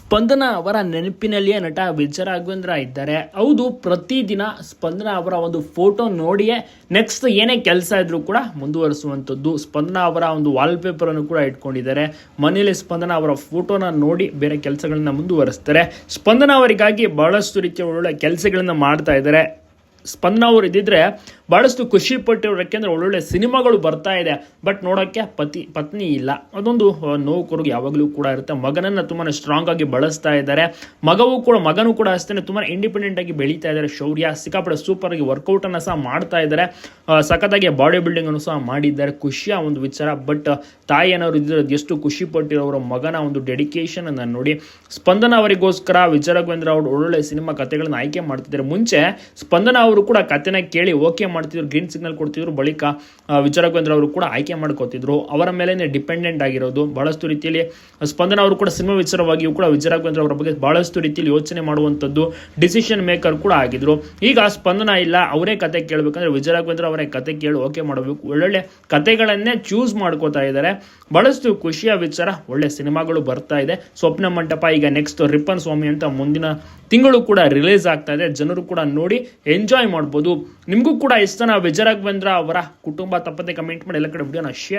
ಸ್ಪಂದನ ಅವರ ನೆನಪಿನಲ್ಲಿಯೇ ನಟ ವಿಜಯ ರಾಘವೇಂದ್ರ ಇದ್ದಾರೆ. ಹೌದು, ಪ್ರತಿದಿನ ಸ್ಪಂದನ ಅವರ ಒಂದು ಫೋಟೋ ನೋಡಿಯೇ ನೆಕ್ಸ್ಟ್ ಏನೇ ಕೆಲಸ ಇದ್ರೂ ಕೂಡ ಮುಂದುವರಿಸುವಂಥದ್ದು. ಸ್ಪಂದನ ಅವರ ಒಂದು ವಾಲ್ಪೇಪರ್ ಅನ್ನು ಕೂಡ ಇಟ್ಕೊಂಡಿದ್ದಾರೆ. ಮನೆಯಲ್ಲಿ ಸ್ಪಂದನ ಅವರ ಫೋಟೋನ ನೋಡಿ ಬೇರೆ ಕೆಲಸಗಳನ್ನ ಮುಂದುವರಿಸ್ತಾರೆ. ಸ್ಪಂದನ ಅವರಿಗಾಗಿ ಬಹಳಷ್ಟು ರೀತಿಯ ಒಳ್ಳೊಳ್ಳೆ ಕೆಲಸಗಳನ್ನ ಮಾಡ್ತಾ ಇದ್ದಾರೆ. ಸ್ಪಂದನ ಅವರು ಇದ್ದಿದ್ರೆ ಬಹಳಷ್ಟು ಖುಷಿ ಪಟ್ಟಿರೋರು, ಯಾಕೆಂದ್ರೆ ಒಳ್ಳೊಳ್ಳೆ ಸಿನಿಮಾಗಳು ಬರ್ತಾ ಇದೆ. ಬಟ್ ನೋಡೋಕ್ಕೆ ಪತ್ನಿ ಇಲ್ಲ, ಅದೊಂದು ನೋವು ಕೊರಗು ಯಾವಾಗಲೂ ಕೂಡ ಇರುತ್ತೆ. ಮಗನನ್ನು ತುಂಬಾ ಸ್ಟ್ರಾಂಗ್ ಆಗಿ ಬಳಸ್ತಾ ಇದ್ದಾರೆ. ಮಗನೂ ಕೂಡ ಅಷ್ಟೇ ತುಂಬಾ ಇಂಡಿಪೆಂಡೆಂಟ್ ಆಗಿ ಬೆಳೀತಾ ಇದ್ದಾರೆ. ಶೌರ್ಯ ಸಿಕ್ಕಾಪಟ್ಟೆ ಸೂಪರ್ ಆಗಿ ವರ್ಕೌಟ್ ಅನ್ನು ಸಹ ಮಾಡ್ತಾ ಇದ್ದಾರೆ. ಸಖತ್ತಾಗಿ ಬಾಡಿ ಬಿಲ್ಡಿಂಗ್ ಅನ್ನು ಸಹ ಮಾಡಿದ್ದಾರೆ. ಖುಷಿಯ ಒಂದು ವಿಚಾರ. ಬಟ್ ತಾಯಿಯನ್ನವರು ಇದ್ರೆ ಎಷ್ಟು ಖುಷಿ ಪಟ್ಟಿರೋರ ಮಗನ ಒಂದು ಡೆಡಿಕೇಶನ್ ಅನ್ನು ನೋಡಿ. ಸ್ಪಂದನ ಅವರಿಗೋಸ್ಕರ ವಿಜಯ ರಾಘವೇಂದ್ರ ಅವರು ಒಳ್ಳೊಳ್ಳೆ ಸಿನಿಮಾ ಕಥೆಗಳನ್ನ ಆಯ್ಕೆ ಮಾಡ್ತಿದ್ದಾರೆ. ಮುಂಚೆ ಸ್ಪಂದನ ಅವರು ಕೂಡ ಕಥೆನ ಕೇಳಿ ಓಕೆ ಮಾಡ್ತಿದ್ರು, ಗ್ರೀನ್ ಸಿಗ್ನಲ್ ಕೊಡ್ತಿದ್ರು. ಬಳಿಕ ವಿಜಯ ರಾಘವೇಂದ್ರ ಅವರು ಕೂಡ ಆಯ್ಕೆ ಮಾಡ್ಕೋತಿದ್ರು. ಅವರ ಮೇಲೆ ಡಿಪೆಂಡೆಂಟ್ ಆಗಿರೋದು. ಬಹಳಷ್ಟು ರೀತಿಯಲ್ಲಿ ಸ್ಪಂದನ ಅವರು ಕೂಡ ಸಿನಿಮಾ ವಿಚಾರವಾಗಿಯೂ ಕೂಡ ವಿಜಯ ರಾಘವೇಂದ್ರ ಅವರ ಬಗ್ಗೆ ಬಹಳಷ್ಟು ರೀತಿಯಲ್ಲಿ ಯೋಚನೆ ಮಾಡುವಂಥದ್ದು, ಡಿಸಿಷನ್ ಮೇಕರ್ ಕೂಡ ಆಗಿದ್ರು. ಈಗ ಸ್ಪಂದನ ಇಲ್ಲ, ಅವರೇ ಕತೆ ಕೇಳಬೇಕಂದ್ರೆ ವಿಜಯ ರಾಘವೇಂದ್ರ ಅವರೇ ಕತೆ ಕೇಳಿ ಓಕೆ ಮಾಡಬೇಕು. ಒಳ್ಳೊಳ್ಳೆ ಕತೆಗಳನ್ನೇ ಚೂಸ್ ಮಾಡ್ಕೋತಾ ಇದ್ದಾರೆ. ಬಹಳಷ್ಟು ಖುಷಿಯ ವಿಚಾರ. ಒಳ್ಳೆ ಸಿನಿಮಾಗಳು ಬರ್ತಾ ಇದೆ. ಸ್ವಪ್ನ ಮಂಟಪ, ಈಗ ನೆಕ್ಸ್ಟ್ ರಿಪ್ಪನ್ ಸ್ವಾಮಿ ಅಂತ ಮುಂದಿನ ತಿಂಗಳು ಕೂಡ ರಿಲೀಸ್ ಆಗ್ತಾ ಇದೆ. ಜನರು ಕೂಡ ನೋಡಿ ಎಂಜಾಯ್ ಮಾಡ್ಬೋದು. ನಿಮಗೂ ಕೂಡ ಇಷ್ಟನಾ ವಿಜಯ ರಾಘವೇಂದ್ರ ಅವರ ಕುಟುಂಬ? ತಪ್ಪದೆ ಕಮೆಂಟ್ ಮಾಡಿ, ಎಲ್ಲ ಕಡೆ ವಿಡಿಯೋನ ಶೇರ್